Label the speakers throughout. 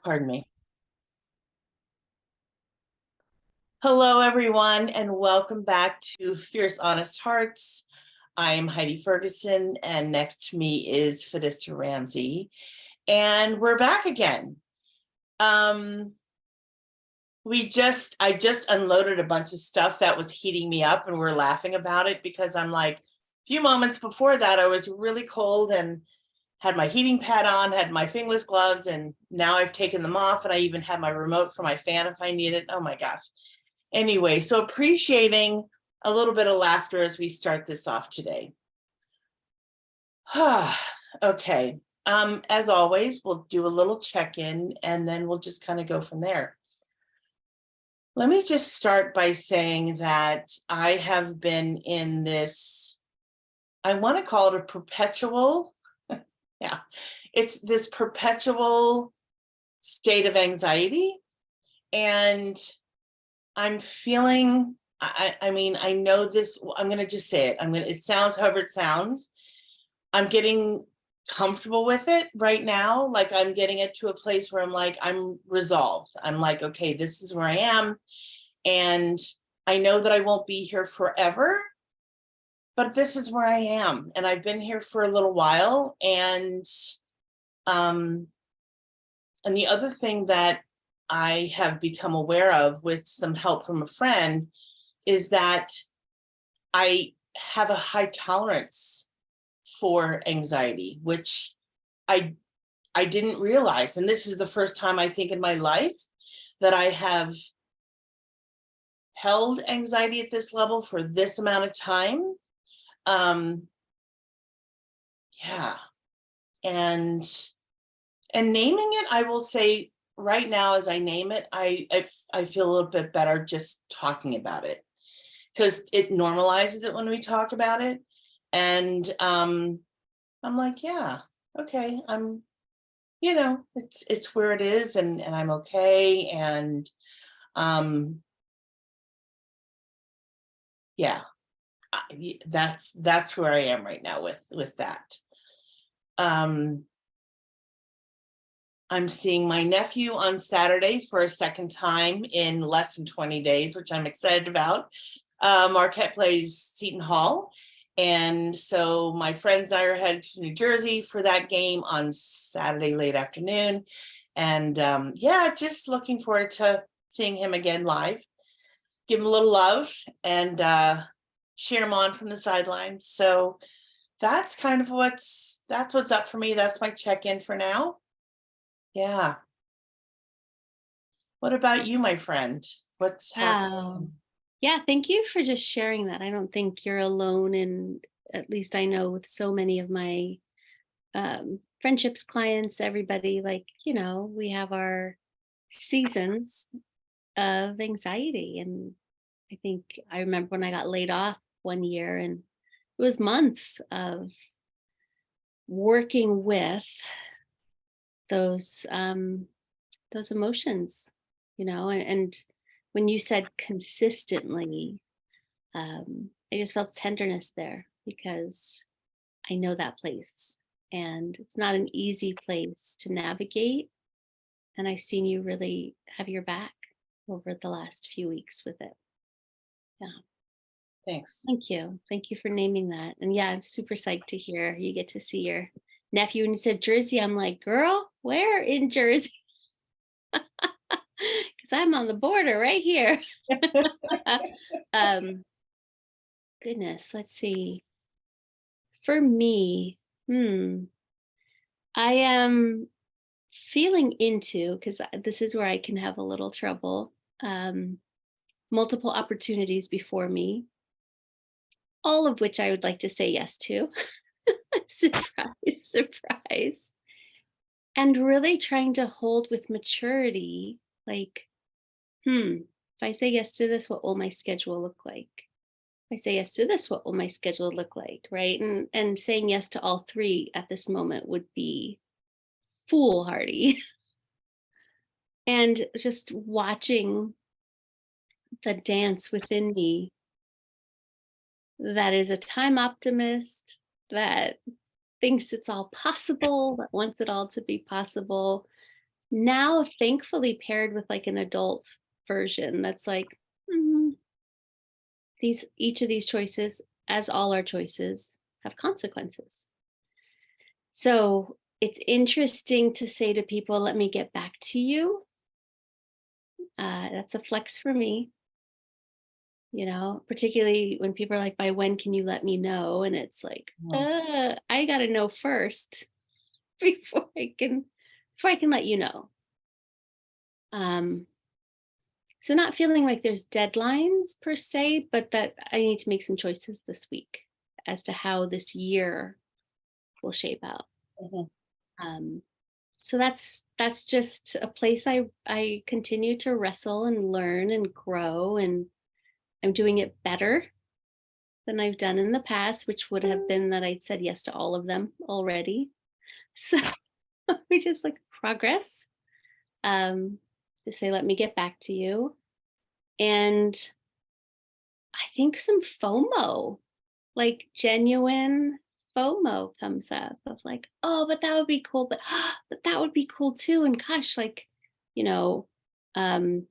Speaker 1: Pardon me. Hello, everyone, and welcome back to Fierce Honest Hearts. I'm Heidi Ferguson, and next to me is Fereshta Ramsey, and we're back again. I just unloaded a bunch of stuff that was heating me up, and we're laughing about it because I'm like, a few moments before that, I was really cold and had my heating pad on, had my fingerless gloves, and now I've taken them off, and I even have my remote for my fan if I need it. Oh my gosh. Anyway, so appreciating a little bit of laughter as we start this off today. Okay. As always, we'll do a little check-in and then we'll just kind of go from there. Let me just start by saying that I have been in this, I want to call it a perpetual, yeah, it's this perpetual state of anxiety. And I'm feeling, I mean, I know this, I'm going to just say it. It sounds however it sounds. I'm getting comfortable with it right now. Like I'm getting it to a place where I'm like, I'm resolved. I'm like, okay, this is where I am. And I know that I won't be here forever, but this is where I am. And I've been here for a little while. And the other thing that I have become aware of with some help from a friend is that I have a high tolerance for anxiety, which I didn't realize. And this is the first time I think in my life that I have held anxiety at this level for this amount of time. Yeah. And naming it, I will say right now, as I name it, I feel a little bit better just talking about it because it normalizes it when we talk about it. And I'm like, yeah, okay, it's where it is, and I'm okay. And yeah, that's where I am right now with that. I'm seeing my nephew on Saturday for a second time in less than 20 days, which I'm excited about. Marquette plays Seton Hall. And so my friends and I are headed to New Jersey for that game on Saturday late afternoon. And yeah, just looking forward to seeing him again live. Give him a little love and cheer him on from the sidelines. So that's kind of what's up for me. That's my check-in for now. Yeah. What about you, my friend? What's happening?
Speaker 2: Wow. Yeah, thank you for just sharing that. I don't think you're alone, and at least I know with so many of my friendships, clients, everybody, like, we have our seasons of anxiety. And I think I remember when I got laid off one year, and it was months of working with those emotions, and when you said consistently, I just felt tenderness there because I know that place, and it's not an easy place to navigate. And I've seen you really have your back over the last few weeks with it. Yeah.
Speaker 1: Thanks.
Speaker 2: Thank you. Thank you for naming that. And yeah, I'm super psyched to hear you get to see your nephew. And you said Jersey. I'm like, girl, where in Jersey? Because I'm on the border right here. Goodness, let's see. For me, I am feeling into, because this is where I can have a little trouble, multiple opportunities before me, all of which I would like to say yes to. Surprise, surprise. And really trying to hold with maturity, like, if I say yes to this, what will my schedule look like? If I say yes to this, what will my schedule look like? Right. And saying yes to all three at this moment would be foolhardy. And just watching the dance within me that is a time optimist, that thinks it's all possible, that wants it all to be possible, now thankfully paired with like an adult version that's like, "Mm, each of these choices, as all our choices, have consequences." So it's interesting to say to people, let me get back to you. That's a flex for me, particularly when people are like, by when can you let me know? And it's like,
Speaker 1: Mhm.
Speaker 2: I got to know first before I can let you know. Um, so not feeling like there's deadlines per se, but that I need to make some choices this week as to how this year will shape out.
Speaker 1: Mhm.
Speaker 2: Um, so that's just a place I continue to wrestle and learn and grow, and I'm doing it better than I've done in the past, which would have been that I'd said yes to all of them already. So we just like progress. Um, to say, let me get back to you. And I think some FOMO, like genuine FOMO comes up of like, oh, but that would be cool, but that would be cool too. And gosh, like, you know, um,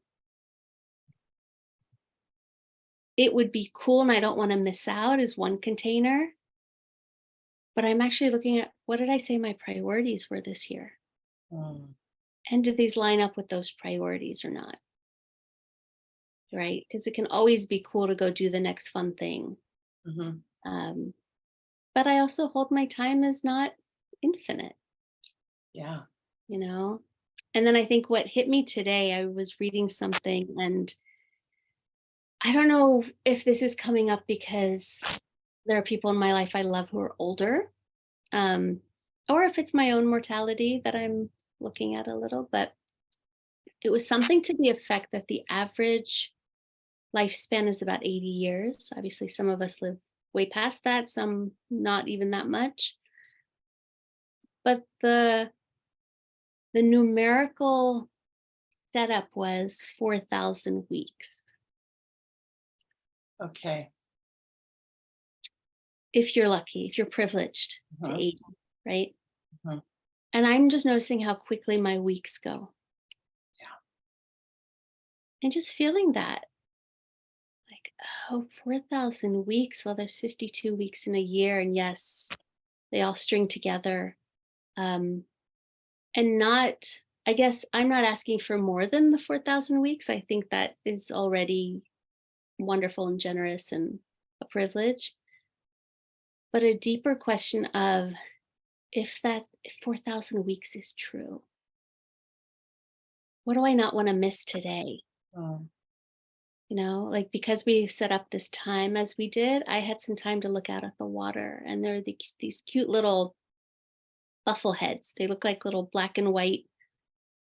Speaker 2: it would be cool and I don't want to miss out is one container. But I'm actually looking at, what did I say my priorities were this year?
Speaker 1: Mm.
Speaker 2: And do these line up with those priorities or not? Right? Because it can always be cool to go do the next fun thing.
Speaker 1: Mhm.
Speaker 2: Um, but I also hold my time as not infinite,
Speaker 1: Yeah.
Speaker 2: you know? And then I think what hit me today, I was reading something, and I don't know if this is coming up because there are people in my life I love who are older, um, or if it's my own mortality that I'm looking at a little, but it was something to the effect that the average lifespan is about 80 years. Obviously, some of us live way past that, some not even that much. But the numerical setup was 4,000 weeks.
Speaker 1: Okay.
Speaker 2: If you're lucky, if you're privileged to
Speaker 1: Mhm.
Speaker 2: 80, right?
Speaker 1: Mhm.
Speaker 2: And I'm just noticing how quickly my weeks go
Speaker 1: Yeah.
Speaker 2: and just feeling that like, oh, 4,000 weeks. Well, there's 52 weeks in a year. And yes, they all string together. Um, and not, I guess I'm not asking for more than the 4,000 weeks. I think that is already wonderful and generous and a privilege. But a deeper question of, if 4,000 weeks is true, what do I not want to miss today?
Speaker 1: Mm.
Speaker 2: Like because we set up this time as we did, I had some time to look out at the water, and there are these cute little buffleheads. They look like little black and white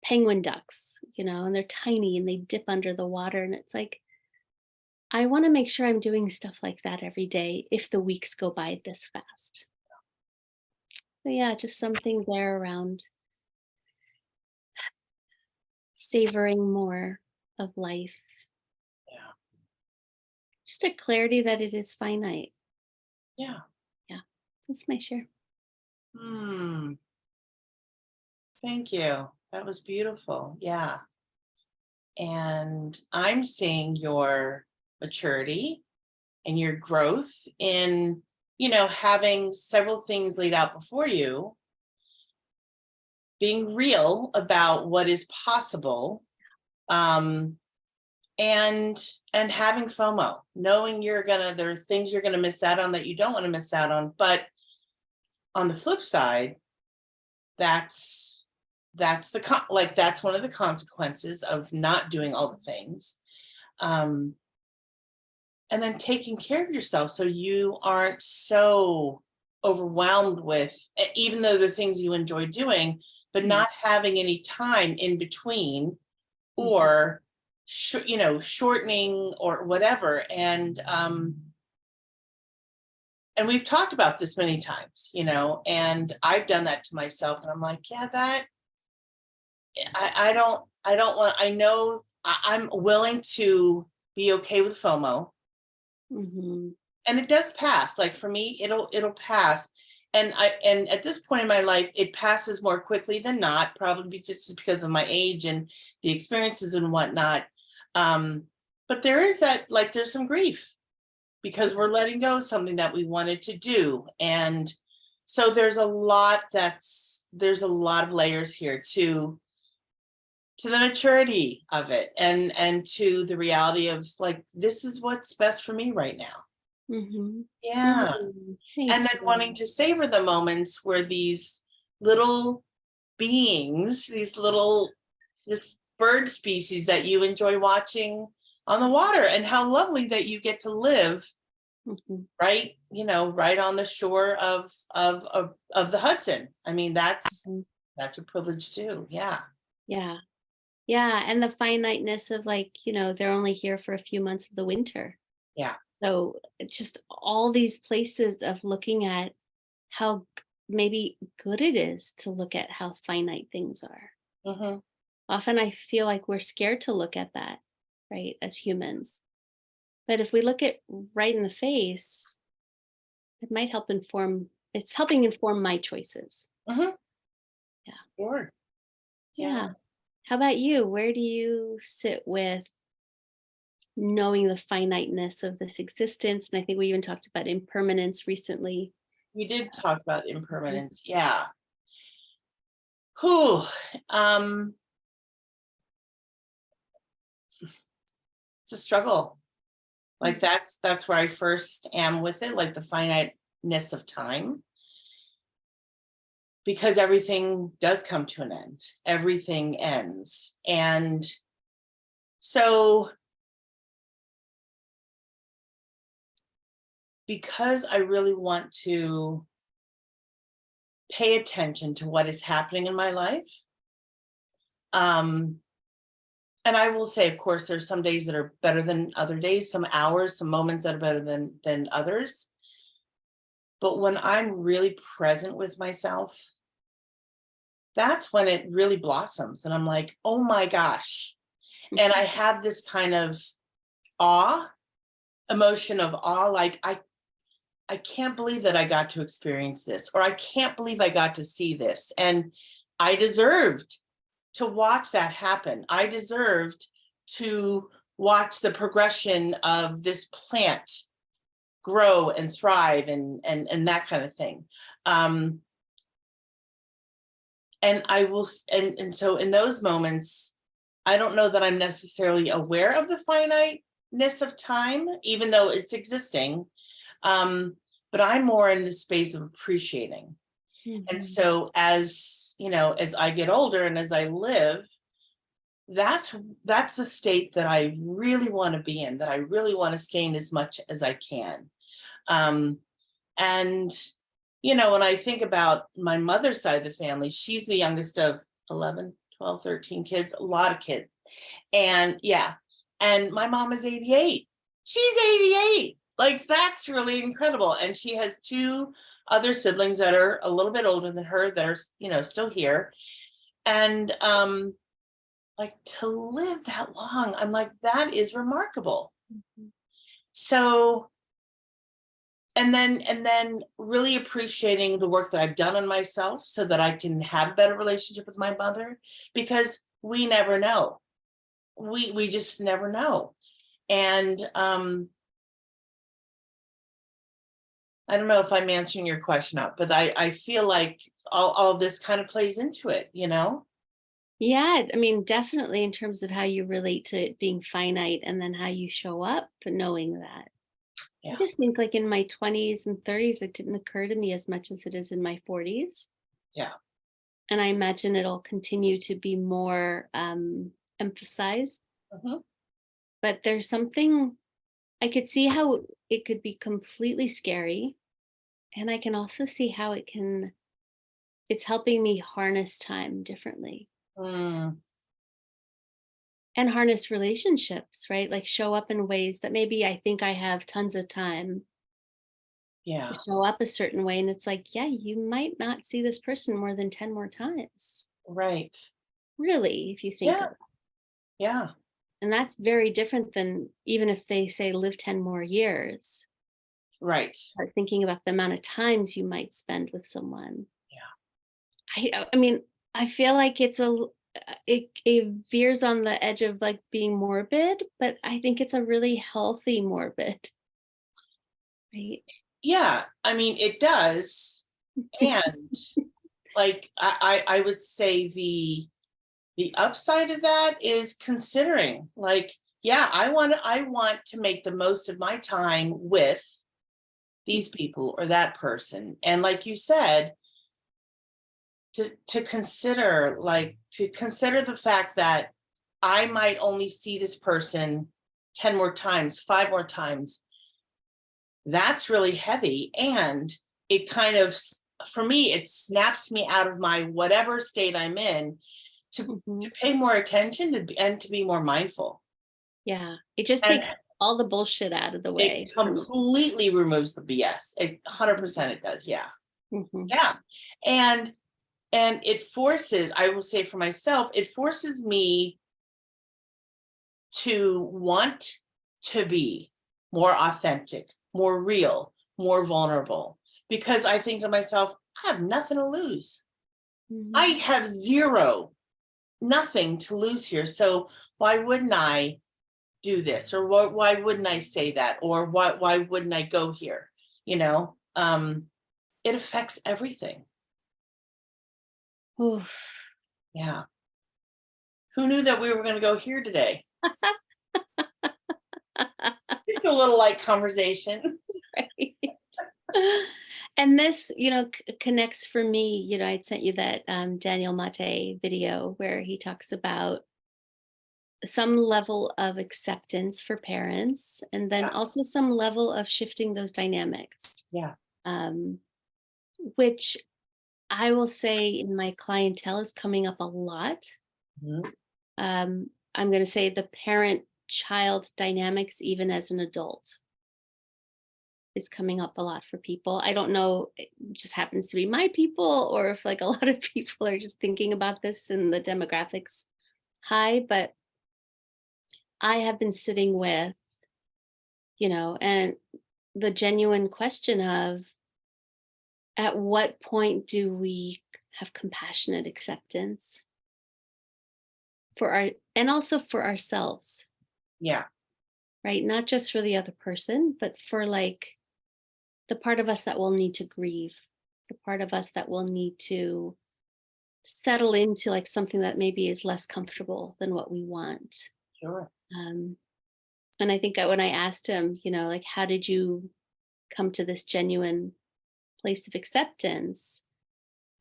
Speaker 2: penguin ducks, and they're tiny and they dip under the water. And it's like, I want to make sure I'm doing stuff like that every day if the weeks go by this fast. So, yeah, just something there around savoring more of life,
Speaker 1: Yeah.
Speaker 2: just a clarity that it is finite.
Speaker 1: Yeah.
Speaker 2: Yeah, that's my share.
Speaker 1: Hmm. Thank you. That was beautiful. Yeah. And I'm seeing your maturity and your growth in, having several things laid out before you, being real about what is possible, um, and having FOMO, knowing there are things you're gonna miss out on that you don't want to miss out on. But on the flip side, that's that's one of the consequences of not doing all the things. Um, and then taking care of yourself so you aren't so overwhelmed with, even though the things you enjoy doing, but
Speaker 2: Mm,
Speaker 1: not having any time in between,
Speaker 2: mhm,
Speaker 1: or shortening or whatever. And we've talked about this many times, and I've done that to myself, and I'm like, yeah, that I don't want, I know I'm willing to be okay with FOMO,
Speaker 2: mhm,
Speaker 1: and it does pass. Like for me, it'll pass. and at this point in my life, it passes more quickly than not, probably just because of my age and the experiences and whatnot. But there is that, like, there's some grief because we're letting go of something that we wanted to do. And so there's a lot of layers here to the maturity of it, and to the reality of, like, this is what's best for me right now.
Speaker 2: Mhm.
Speaker 1: Yeah.
Speaker 2: Thank
Speaker 1: And then wanting
Speaker 2: you.
Speaker 1: to savor the moments where these little beings, this bird species that you enjoy watching on the water, and how lovely that you get to live
Speaker 2: Mhm.
Speaker 1: right, right on the shore of the Hudson. I mean,
Speaker 2: Mhm.
Speaker 1: that's a privilege too. Yeah.
Speaker 2: Yeah. Yeah, and the finiteness of, like, they're only here for a few months of the winter.
Speaker 1: Yeah.
Speaker 2: So it's just all these places of looking at how maybe good it is to look at how finite things are.
Speaker 1: Hmm.
Speaker 2: Often I feel like we're scared to look at that, right, as humans. But if we look it right in the face, it might help inform, it's helping inform my choices.
Speaker 1: Hmm.
Speaker 2: Yeah.
Speaker 1: Sure. Yeah.
Speaker 2: Yeah. How about you? Where do you sit with knowing the finiteness of this existence? And I think we even talked about impermanence recently.
Speaker 1: We did talk about
Speaker 2: Mhm.
Speaker 1: impermanence. Yeah. Whew. Um, it's a struggle. Like, that's where I first am with it, like the finiteness of time, because everything does come to an end. Everything ends. And so, because I really want to pay attention to what is happening in my life, um, and I will say, of course, there's some days that are better than other days, some hours, some moments that are better than others. But when I'm really present with myself, that's when it really blossoms. And I'm like, oh my gosh. And I have this kind of awe, emotion of awe, like, I can't believe that I got to experience this, or I can't believe I got to see this. And I deserved to watch that happen. I deserved to watch the progression of this plant grow and thrive, and that kind of thing. Um, and I will, and so in those moments, I don't know that I'm necessarily aware of the finiteness of time, even though it's existing. But I'm more in the space of appreciating. And
Speaker 2: Mhm.
Speaker 1: so, as I get older and as I live, that's the state that I really want to be in, that I really want to stay in as much as I can. Um, and when I think about my mother's side of the family, she's the youngest of 11, 12, 13 kids, a lot of kids. And yeah, and my mom is 88. She's 88. Like, that's really incredible. And she has two other siblings that are a little bit older than her that are, still here. And like, to live that long, I'm like, that is remarkable.
Speaker 2: Mhm.
Speaker 1: So, and then really appreciating the work that I've done on myself so that I can have a better relationship with my mother, because we never know. We just never know. And I don't know if I'm answering your question out, but I feel like all this kind of plays into it.
Speaker 2: Yeah, I mean, definitely in terms of how you relate to it being finite and then how you show up knowing that. I
Speaker 1: Yeah.
Speaker 2: just think, like, in my 20s and 30s, it didn't occur to me as much as it is in my 40s.
Speaker 1: Yeah.
Speaker 2: And I imagine it'll continue to be more emphasized.
Speaker 1: Mhm.
Speaker 2: But there's something, I could see how it could be completely scary. And I can also see how it's helping me harness time differently
Speaker 1: Mm,
Speaker 2: and harness relationships, right? Like, show up in ways that maybe I think I have tons of time to
Speaker 1: yeah.
Speaker 2: show up a certain way. And it's like, yeah, you might not see this person more than 10 more times,
Speaker 1: Right.
Speaker 2: really, if you think
Speaker 1: Yeah.
Speaker 2: of it.
Speaker 1: Yeah.
Speaker 2: And that's very different than even if they say live 10 more years.
Speaker 1: Right.
Speaker 2: Start thinking about the amount of times you might spend with someone.
Speaker 1: Yeah.
Speaker 2: I mean, I feel like it veers on the edge of like being morbid, but I think it's a really healthy morbid, right?
Speaker 1: Yeah. I mean, it does. And like, I would say the upside of that is considering, like, yeah, I want to make the most of my time with these people or that person. And like you said, to consider, like, to consider the fact that I might only see this person 10 more times, 5 more times, that's really heavy. And it kind of, for me, it snaps me out of my whatever state I'm in to
Speaker 2: Mhm.
Speaker 1: pay more attention and to be more mindful.
Speaker 2: Yeah, it just
Speaker 1: And
Speaker 2: takes all the bullshit out of the
Speaker 1: it
Speaker 2: way for me.
Speaker 1: completely removes the BS. 100% it does. Yeah.
Speaker 2: Mhm.
Speaker 1: Yeah. And it forces, I will say for myself, it forces me to want to be more authentic, more real, more vulnerable, because I think to myself, I have nothing to lose. I
Speaker 2: Mhm.
Speaker 1: have nothing to lose here. So why wouldn't I do this? Or why wouldn't I say that? Or why wouldn't I go here? You know, it affects everything.
Speaker 2: Oof.
Speaker 1: Yeah. Who knew that we were going to go here today? It's a little light conversation.
Speaker 2: Right. And this, connects for me. I'd sent you that Daniel Mate video where he talks about some level of acceptance for parents and then
Speaker 1: Yeah.
Speaker 2: also some level of shifting those dynamics,
Speaker 1: Yeah.
Speaker 2: um, which I will say in my clientele is coming up a lot.
Speaker 1: Mhm.
Speaker 2: I'm going to say the parent child dynamics, even as an adult, is coming up a lot for people. I don't know, it just happens to be my people, or if like a lot of people are just thinking about this and the demographics high, but I have been sitting with, and the genuine question of at what point do we have compassionate acceptance for our and also for ourselves,
Speaker 1: Yeah.
Speaker 2: right? Not just for the other person, but for like the part of us that will need to grieve, the part of us that will need to settle into like something that maybe is less comfortable than what we want.
Speaker 1: Sure.
Speaker 2: Um, and I think that when I asked him, like, how did you come to this genuine place of acceptance?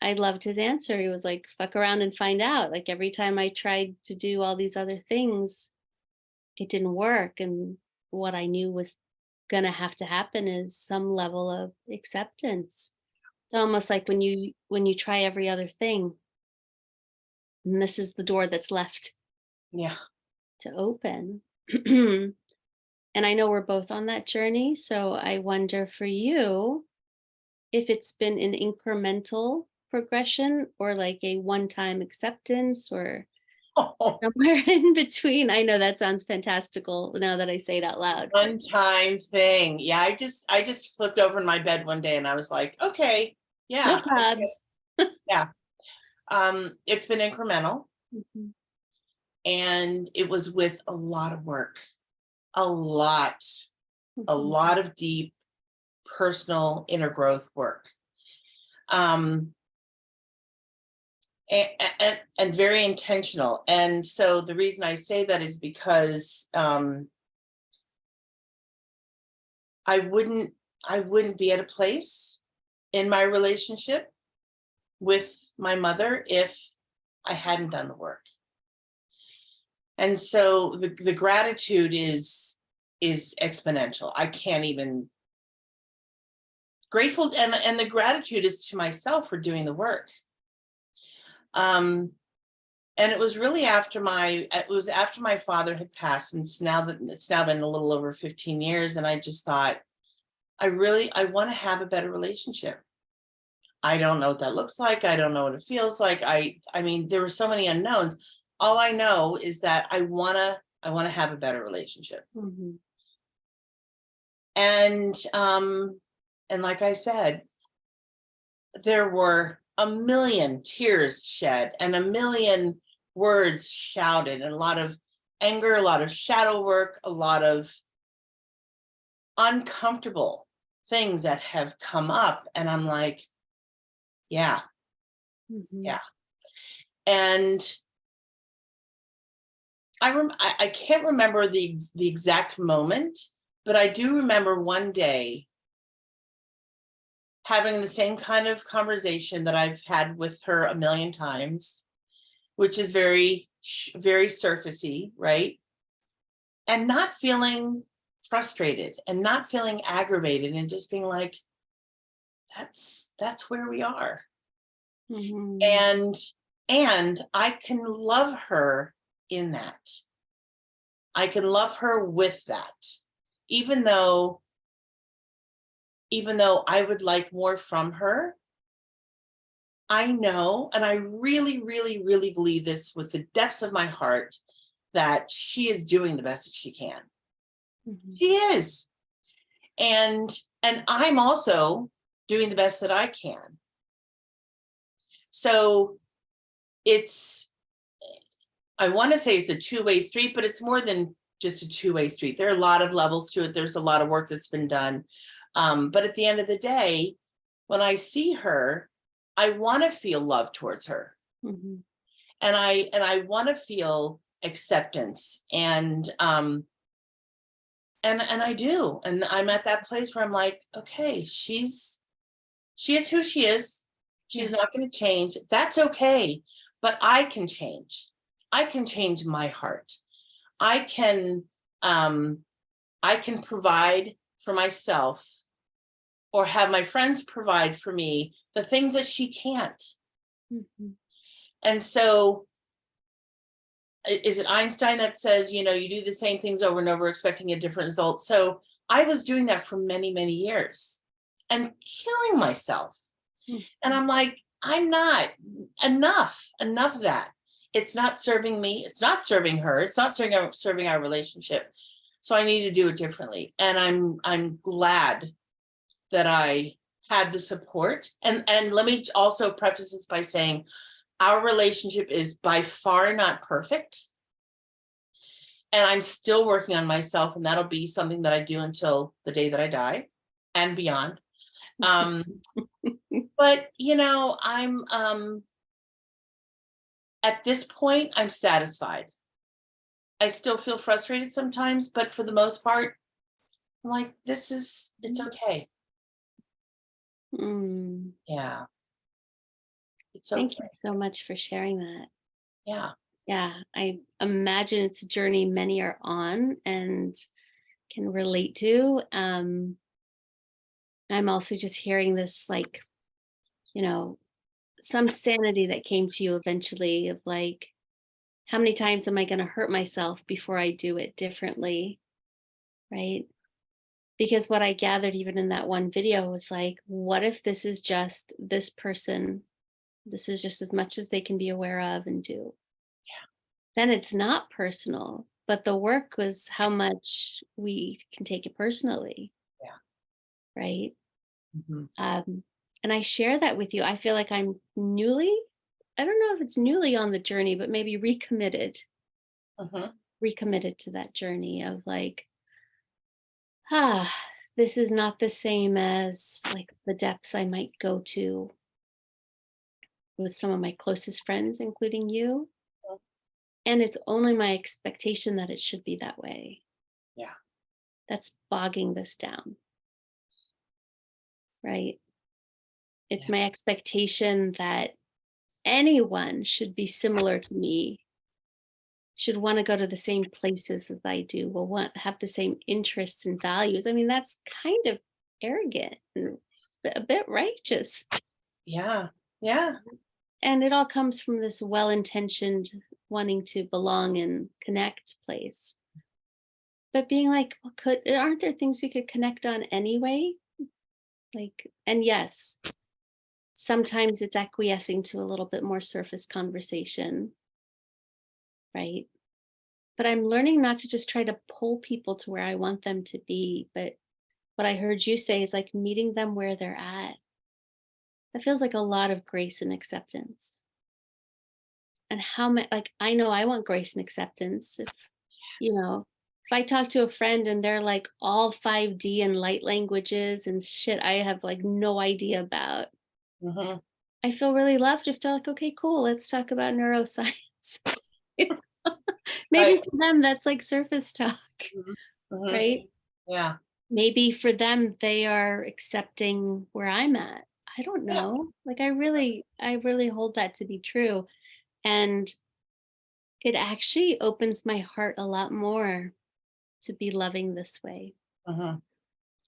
Speaker 2: I loved his answer. He was like, fuck around and find out. Like every time I tried to do all these other things, it didn't work. And what I knew was going to have to happen is some level of acceptance. It's almost like when you try every other thing, and this is the door that's left
Speaker 1: Yeah.
Speaker 2: to open. And I know we're both on that journey. So I wonder for you if it's been an incremental progression or like a one time acceptance or somewhere in between. I know that sounds fantastical now that I say it out loud, but
Speaker 1: One time thing. Yeah, I just flipped over in my bed one day and I was like, okay,
Speaker 2: no
Speaker 1: yeah,
Speaker 2: probs.
Speaker 1: yeah. It's been incremental
Speaker 2: Mhm,
Speaker 1: and it was with a lot of work, a lot, a
Speaker 2: mhm,
Speaker 1: lot of deep personal inner growth work. Um, and very intentional. And so the reason I say that is because I wouldn't I wouldn't be at a place in my relationship with my mother if I hadn't done the work. And so the gratitude is exponential. I can't even grateful, and the gratitude is to myself for doing the work. Um and it was after my father had passed, and it's now been a little over 15 years, and I just thought I want to have a better relationship. I don't know what that looks like. I don't know what it feels like. I mean, there were so many unknowns. All I know is that I want to have a better relationship.
Speaker 2: mhm.
Speaker 1: And like I said, there were a million tears shed and a million words shouted, and a lot of anger, a lot of shadow work, a lot of uncomfortable things that have come up. And I'm like, yeah, yeah. And I can't remember the exact moment, but I do remember one day having the same kind of conversation that I've had with her a million times, which is very, very surfacey, right? And not feeling frustrated and not feeling aggravated, and just being like, that's where we are. And I can love her in that. I can love her with that, even though I would like more from her. I know, and I really, really, really believe this with the depths of my heart, that she is doing the best that she can. She is. And I'm also doing the best that I can. So I want to say it's a two-way street, but it's more than just a two-way street. There are a lot of levels to it. There's a lot of work that's been done. But at the end of the day, when I see her, I want to feel love towards her. And I want to feel acceptance, and I do. And I'm at that place where I'm like, okay, she is who she is. She's not going to change. That's okay. But I can change. I can change my heart. I can provide for myself, or have my friends provide for me the things that she can't. And so, is it Einstein that says, you do the same things over and over expecting a different result? So I was doing that for many, many years and killing myself. And I'm like, I'm not. Enough of that. It's not serving me. It's not serving her. It's not serving our relationship. So I need to do it differently. And I'm glad that I had the support. And let me also preface this by saying, our relationship is by far not perfect. And I'm still working on myself, and that'll be something that I do until the day that I die and beyond. But I'm at this point, I'm satisfied. I still feel frustrated sometimes, but for the most part, I'm like, it's okay. Yeah. It's okay.
Speaker 2: Thank you so much for sharing that.
Speaker 1: Yeah.
Speaker 2: Yeah, I imagine it's a journey many are on and can relate to. I'm also just hearing this, like, some sanity that came to you eventually, of like, how many times am I going to hurt myself before I do it differently? Right? Because what I gathered even in that one video was like, what if this is just this person? This is just as much as they can be aware of and do. Then it's not personal, but the work was how much we can take it personally.
Speaker 1: Yeah.
Speaker 2: Right. And I share that with you. I feel like I'm I don't know if it's newly on the journey, but maybe recommitted to that journey of like, this is not the same as like the depths I might go to with some of my closest friends, including you. And it's only my expectation that it should be that way.
Speaker 1: Yeah.
Speaker 2: That's bogging this down. Right. It's my expectation that anyone should be similar to me, should want to go to the same places as I do, will have the same interests and values. I mean, that's kind of arrogant and a bit righteous.
Speaker 1: Yeah. Yeah.
Speaker 2: And it all comes from this well-intentioned wanting to belong and connect place. But being like, well, aren't there things we could connect on anyway? Like, and yes, sometimes it's acquiescing to a little bit more surface conversation, right? But I'm learning not to just try to pull people to where I want them to be, but what I heard you say is like meeting them where they're at. That feels like a lot of grace and acceptance. And how much, like, I know I want grace and acceptance. If, you know, if I talk to a friend and they're like all 5D and light languages and shit I have like no idea about,
Speaker 1: Mhm.
Speaker 2: I feel really loved if they're like, okay, cool, let's talk about neuroscience. Maybe
Speaker 1: Right.
Speaker 2: for them, that's like surface talk,
Speaker 1: Mhm. Mhm.
Speaker 2: right?
Speaker 1: Yeah.
Speaker 2: Maybe for them, they are accepting where I'm at. I don't
Speaker 1: Yeah.
Speaker 2: know. Like I really hold that to be true. And it actually opens my heart a lot more to be loving this way
Speaker 1: Mhm.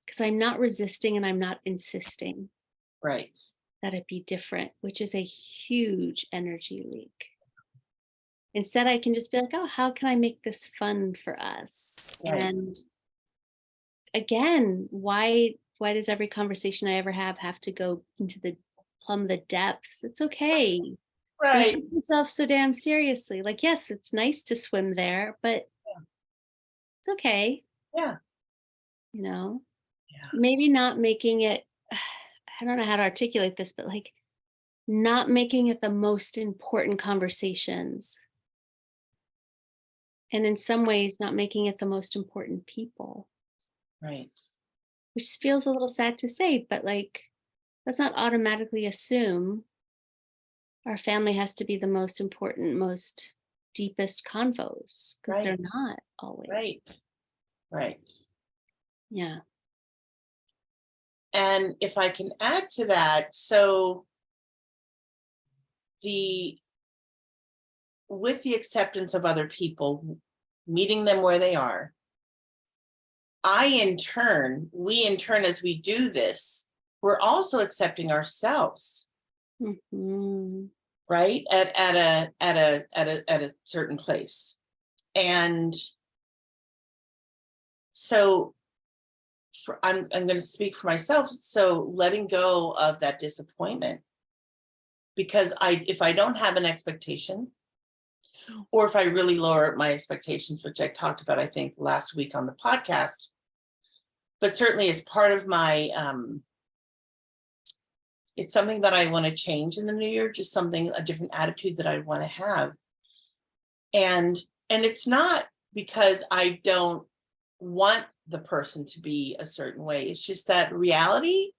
Speaker 2: because I'm not resisting and I'm not insisting
Speaker 1: Right.
Speaker 2: that it be different, which is a huge energy leak. Instead, I can just be like, oh, how can I make this fun for us?
Speaker 1: Right.
Speaker 2: And again, why does every conversation I ever have to go into the plumb the depths? It's okay. Don't
Speaker 1: Right.
Speaker 2: take yourself so damn seriously. Like, yes, it's nice to swim there, but it's okay,
Speaker 1: Yeah.
Speaker 2: you know?
Speaker 1: Yeah.
Speaker 2: Maybe not making it I don't know how to articulate this, but like not making it the most important conversations. And in some ways, not making it the most important people,
Speaker 1: Right.
Speaker 2: which feels a little sad to say, but like, let's not automatically assume our family has to be the most important, most deepest convos, because they're
Speaker 1: Right.
Speaker 2: not always.
Speaker 1: Right. Right.
Speaker 2: Yeah.
Speaker 1: And if I can add to that, so the with the acceptance of other people, meeting them where they are, we in turn, as we do this, we're also accepting ourselves,
Speaker 2: Hmm.
Speaker 1: right? At a certain place. And so I'm going to speak for myself. So letting go of that disappointment, because if I don't have an expectation, or if I really lower my expectations, which I talked about, I think last week on the podcast, but certainly as part of my, it's something that I want to change in the new year, just something, a different attitude that I want to have. And it's not because I don't want the person to be a certain way. It's just that reality,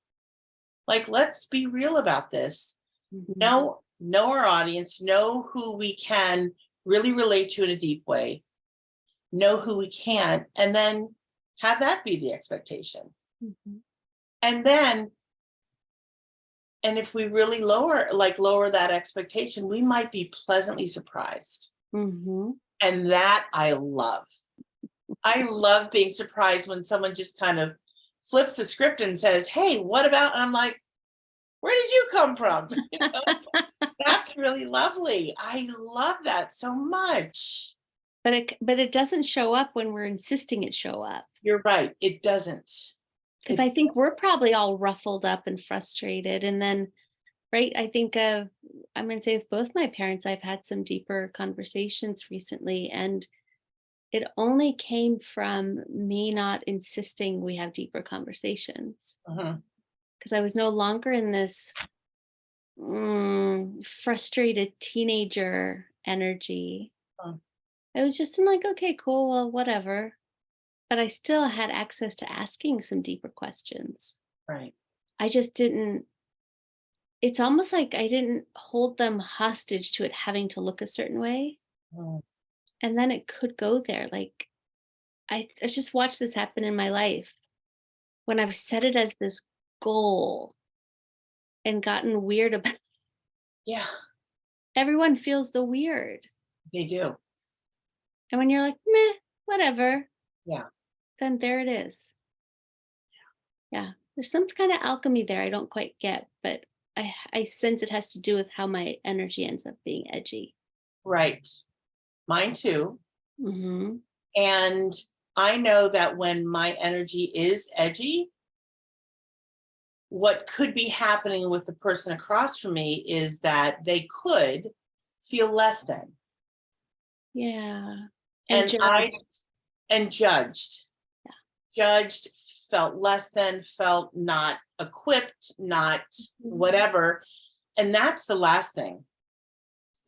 Speaker 1: like, let's be real about this.
Speaker 2: Hmm.
Speaker 1: Know our audience, know who we can really relate to in a deep way, know who we can't, and then have that be the expectation.
Speaker 2: Hmm.
Speaker 1: And then, and if we really lower that expectation, we might be pleasantly surprised.
Speaker 2: Hmm.
Speaker 1: And that I love. I love being surprised when someone just kind of flips the script and says, hey, what about? And I'm like, where did you come from? You know, that's really lovely. I love that so much.
Speaker 2: But it doesn't show up when we're insisting it show up.
Speaker 1: You're right. It doesn't.
Speaker 2: Because
Speaker 1: It,
Speaker 2: I think we're probably all ruffled up and frustrated. And then, right, I think of, I'm going to say with both my parents, I've had some deeper conversations recently. And it only came from me not insisting we have deeper conversations.
Speaker 1: uh-huh.
Speaker 2: Because I was no longer in this frustrated teenager energy.
Speaker 1: uh,
Speaker 2: I was just in like, okay, cool, well, whatever. But I still had access to asking some deeper questions.
Speaker 1: Right.
Speaker 2: I just didn't, it's almost like I didn't hold them hostage to it having to look a certain way.
Speaker 1: Mm.
Speaker 2: And then it could go there. Like I just watched this happen in my life when I've set it as this goal and gotten weird about
Speaker 1: Yeah,
Speaker 2: everyone feels the weird.
Speaker 1: they do.
Speaker 2: And when you're like, meh, whatever,
Speaker 1: Yeah.
Speaker 2: then there it is. Yeah. There's some kind of alchemy there I don't quite get, but I sense it has to do with how my energy ends up being edgy.
Speaker 1: Right. Mine too.
Speaker 2: Hmm.
Speaker 1: And I know that when my energy is edgy, what could be happening with the person across from me is that they could feel less than,
Speaker 2: Yeah. And
Speaker 1: and
Speaker 2: judge.
Speaker 1: judged, judged, felt less than, felt not equipped, not
Speaker 2: Mhm.
Speaker 1: whatever. And that's the last thing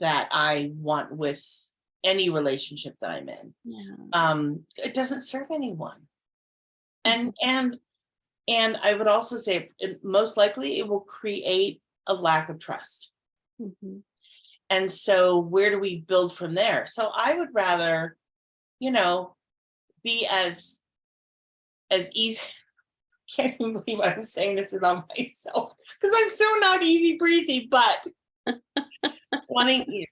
Speaker 1: that I want with any relationship that I'm in.
Speaker 2: Yeah.
Speaker 1: It doesn't serve anyone.
Speaker 2: Mhm.
Speaker 1: And I would also say most likely it will create a lack of trust.
Speaker 2: Mhm.
Speaker 1: And so where do we build from there? So I would rather, you know, be as easy. Can't even believe I'm saying this about myself because I'm so not easy breezy, but wanting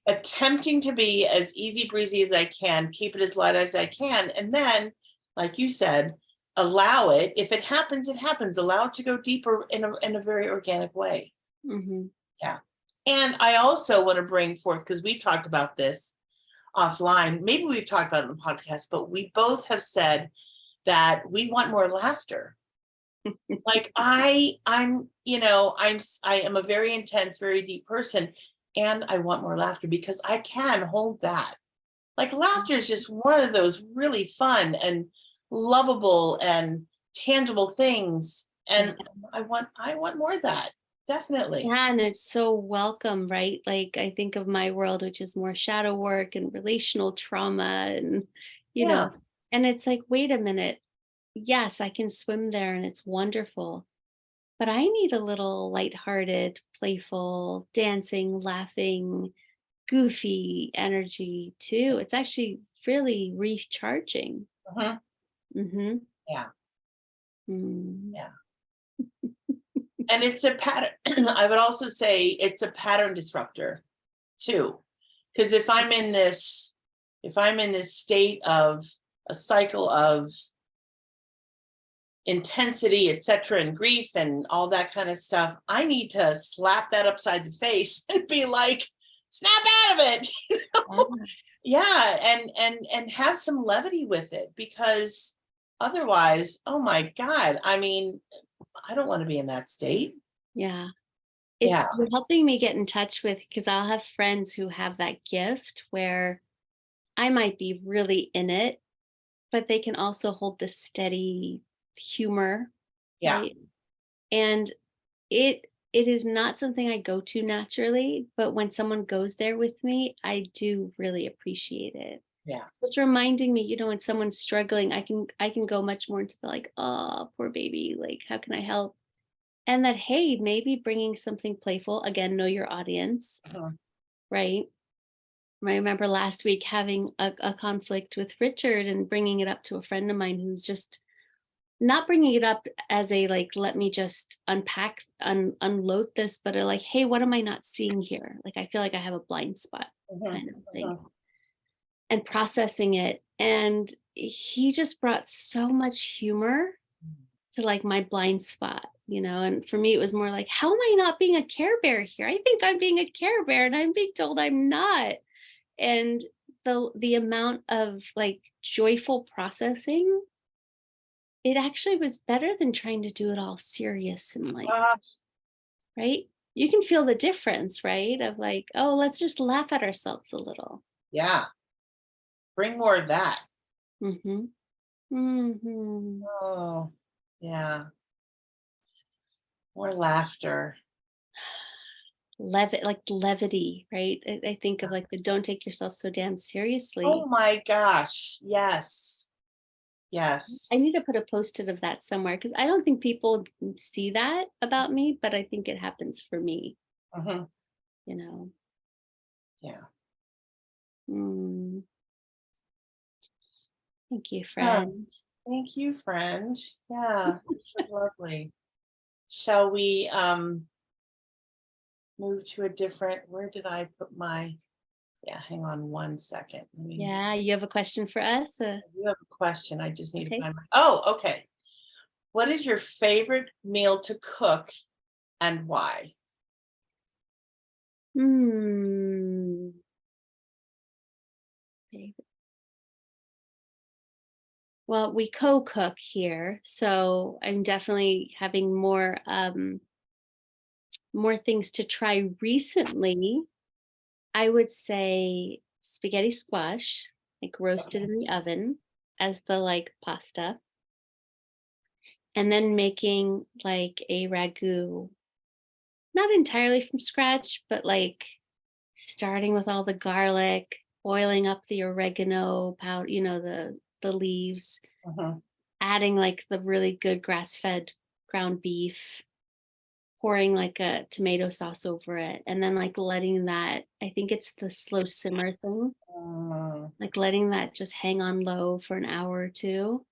Speaker 1: attempting to be as easy breezy as I can, keep it as light as I can, and then, like you said, allow it. If it happens, it happens. Allow it to go deeper in a very organic way.
Speaker 2: Mhm.
Speaker 1: Yeah. And I also want to bring forth, because we talked about this offline, maybe we've talked about it in the podcast, but we both have said that we want more laughter. Like I am a very intense, very deep person, and I want more laughter because I can hold that. Like laughter is just one of those really fun and lovable and tangible things. And I want more of that. Definitely.
Speaker 2: Yeah, and it's so welcome, right? Like I think of my world, which is more shadow work and relational trauma and you
Speaker 1: Yeah.
Speaker 2: know, and it's like, wait a minute. Yes, I can swim there and it's wonderful. But I need a little lighthearted, playful, dancing, laughing, goofy energy too. It's actually really recharging.
Speaker 1: Mhm.
Speaker 2: Mm-hmm.
Speaker 1: Yeah.
Speaker 2: Mm.
Speaker 1: Yeah. And it's a pattern. I would also say it's a pattern disruptor too. Because if I'm in this state of a cycle of intensity, etc., and grief and all that kind of stuff, I need to slap that upside the face and be like, snap out of it.
Speaker 2: Yeah.
Speaker 1: Yeah, and have some levity with it, because otherwise, oh my God, I mean, I don't want to be in that state.
Speaker 2: Yeah.
Speaker 1: Yeah,
Speaker 2: It's you're helping me get in touch with because I'll have friends who have that gift where I might be really in it, but they can also hold the steady humor,
Speaker 1: yeah.
Speaker 2: right? And it is not something I go to naturally, but when someone goes there with me, I do really appreciate it.
Speaker 1: Yeah.
Speaker 2: It's reminding me, when someone's struggling, I can go much more into the like, oh, poor baby, like how can I help? And that, hey, maybe bringing something playful, again, know your audience,
Speaker 1: Mhm.
Speaker 2: right? I remember last week having a conflict with Richard and bringing it up to a friend of mine who's just not bringing it up as a like, let me just unload this, but like, hey, what am I not seeing here? Like, I feel like I have a blind spot
Speaker 1: Mhm.
Speaker 2: kind of thing,
Speaker 1: Mhm.
Speaker 2: and processing it. And he just brought so much humor to like my blind spot, and for me it was more like, how am I not being a care bear here? I think I'm being a care bear and I'm being told I'm not. And the amount of like joyful processing, it actually was better than trying to do it all serious and like,
Speaker 1: Uh,
Speaker 2: right? You can feel the difference, right? Of like, oh, let's just laugh at ourselves a little.
Speaker 1: yeah, bring more of that.
Speaker 2: Mhm. Mhm.
Speaker 1: Oh, yeah, more laughter.
Speaker 2: Like levity, right? I think of like the don't take yourself so damn
Speaker 1: Oh
Speaker 2: seriously.
Speaker 1: my gosh, yes,
Speaker 2: I
Speaker 1: yes.
Speaker 2: need to put a post-it of that somewhere because I don't think people see that about me, but I think it happens for me,
Speaker 1: Mhm.
Speaker 2: you know.
Speaker 1: Yeah.
Speaker 2: Mm, thank you,
Speaker 1: Oh,
Speaker 2: friend.
Speaker 1: thank you, friend. Yeah, this is lovely. Shall we move to a different, where did I put my, yeah, hang on one second.
Speaker 2: Yeah, you have a question for us?
Speaker 1: I do have a question. I just need to
Speaker 2: Okay.
Speaker 1: find my, oh, okay. What is your favorite meal to cook and why?
Speaker 2: Hmm. Okay. Well, we co-cook here, so I'm definitely having more things to try recently. I would say spaghetti squash, like roasted
Speaker 1: Okay.
Speaker 2: in the oven as the like pasta. and then making like a ragu, not entirely from scratch, but like starting with all the garlic, oiling up the oregano powder, the leaves,
Speaker 1: Mhm.
Speaker 2: adding like the really good grass-fed ground beef, pouring like a tomato sauce over it, and then like letting that, I think it's the slow simmer thing,
Speaker 1: Mm.
Speaker 2: like letting that just hang on low for an hour or two,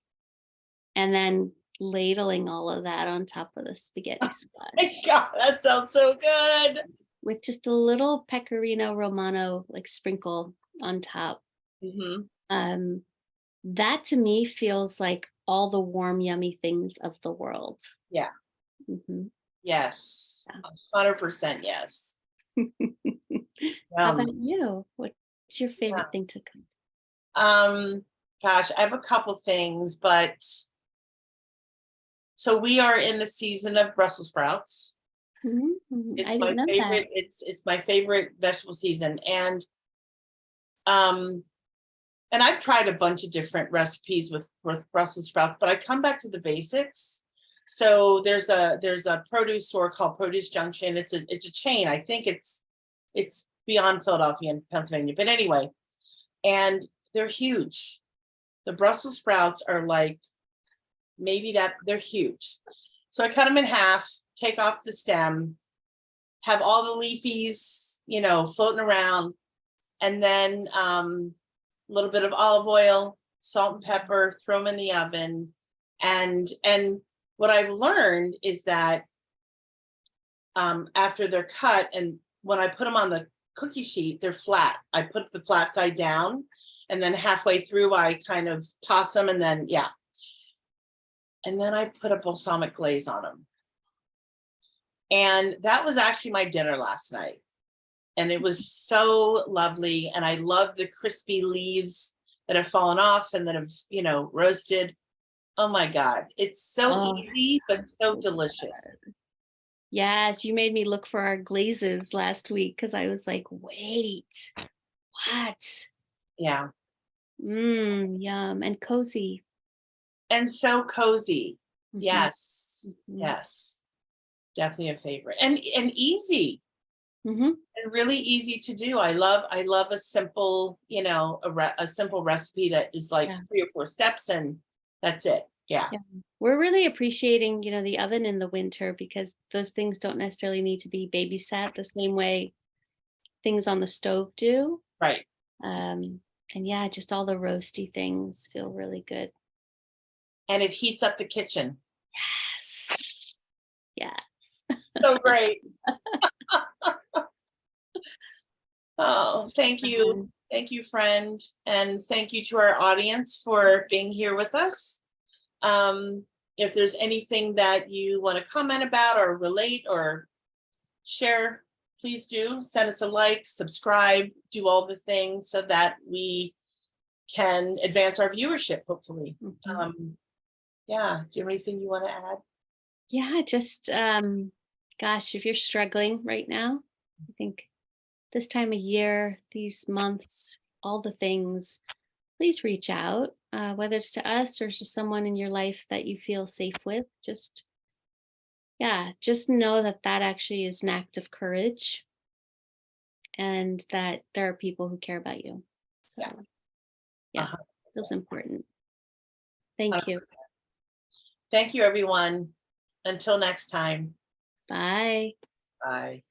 Speaker 2: and then ladling all of that on top of the spaghetti
Speaker 1: My
Speaker 2: squash
Speaker 1: God, that sounds so good.
Speaker 2: with just a little pecorino romano like sprinkle on top.
Speaker 1: Mhm.
Speaker 2: Um, that to me feels like all the warm, yummy things of the world.
Speaker 1: Yeah.
Speaker 2: Mhm.
Speaker 1: Yes. 100% yes.
Speaker 2: How about
Speaker 1: Yum.
Speaker 2: you? What's your
Speaker 1: Yeah.
Speaker 2: favorite thing to cook?
Speaker 1: Um, Gosh, I have a couple things, but so we are in the season of Brussels sprouts.
Speaker 2: I
Speaker 1: It's
Speaker 2: didn't
Speaker 1: my
Speaker 2: know that.
Speaker 1: favorite. It's my favorite vegetable season, um, and I've tried a bunch of different recipes with Brussels sprouts, but I come back to the basics. So there's a produce store called Produce Junction. It's a chain. I think it's beyond Philadelphia and Pennsylvania, but anyway, and they're huge. The Brussels sprouts are like maybe that they're huge. So I cut them in half, take off the stem, have all the leafies, floating around, and then a little bit of olive oil, salt and pepper, throw them in the oven. And what I've learned is that after they're cut and when I put them on the cookie sheet, they're flat. I put the flat side down and then halfway through I kind of toss them and then yeah. And then I put a balsamic glaze on them. And that was actually my dinner last night. And it was so lovely. And I love the crispy leaves that have fallen off and that have, roasted. Oh my God. It's so
Speaker 2: Oh,
Speaker 1: easy, but so
Speaker 2: so
Speaker 1: delicious.
Speaker 2: yes, you made me look for our glazes last week because I was like, wait, what?
Speaker 1: Yeah.
Speaker 2: Yum and cozy.
Speaker 1: And so cozy.
Speaker 2: Mhm,
Speaker 1: Yes.
Speaker 2: mhm,
Speaker 1: Yes. Definitely a favorite. And easy.
Speaker 2: mhm.
Speaker 1: And really easy to do. I love a simple, a simple recipe that is like
Speaker 2: Yeah,
Speaker 1: 3 or 4 steps and that's it. Yeah.
Speaker 2: yeah. We're really appreciating, the oven in the winter because those things don't necessarily need to be babysat the same way things on the stove do.
Speaker 1: Right.
Speaker 2: Um, and yeah, just all the roasty things feel really good.
Speaker 1: And it heats up the kitchen.
Speaker 2: Yes. Yes.
Speaker 1: So great. Oh, thank you.
Speaker 2: Um,
Speaker 1: Thank you, friend. And thank you to our audience for being here with us. If there's anything that you want to comment about or relate or share, please do send us a like, subscribe, do all the things so that we can advance our viewership, hopefully.
Speaker 2: mhm.
Speaker 1: Yeah. Do you have anything you want to add?
Speaker 2: Yeah, just gosh, if you're struggling right now, I think this time of year, these months, all the things, please reach out, whether it's to us or to someone in your life that you feel safe with. Yeah, just know that that actually is an act of courage and that there are people who care about you.
Speaker 1: Yeah.
Speaker 2: So, yeah,
Speaker 1: 100%.
Speaker 2: feels important. Thank you.
Speaker 1: Thank you, everyone. Until next time.
Speaker 2: Bye.
Speaker 1: Bye.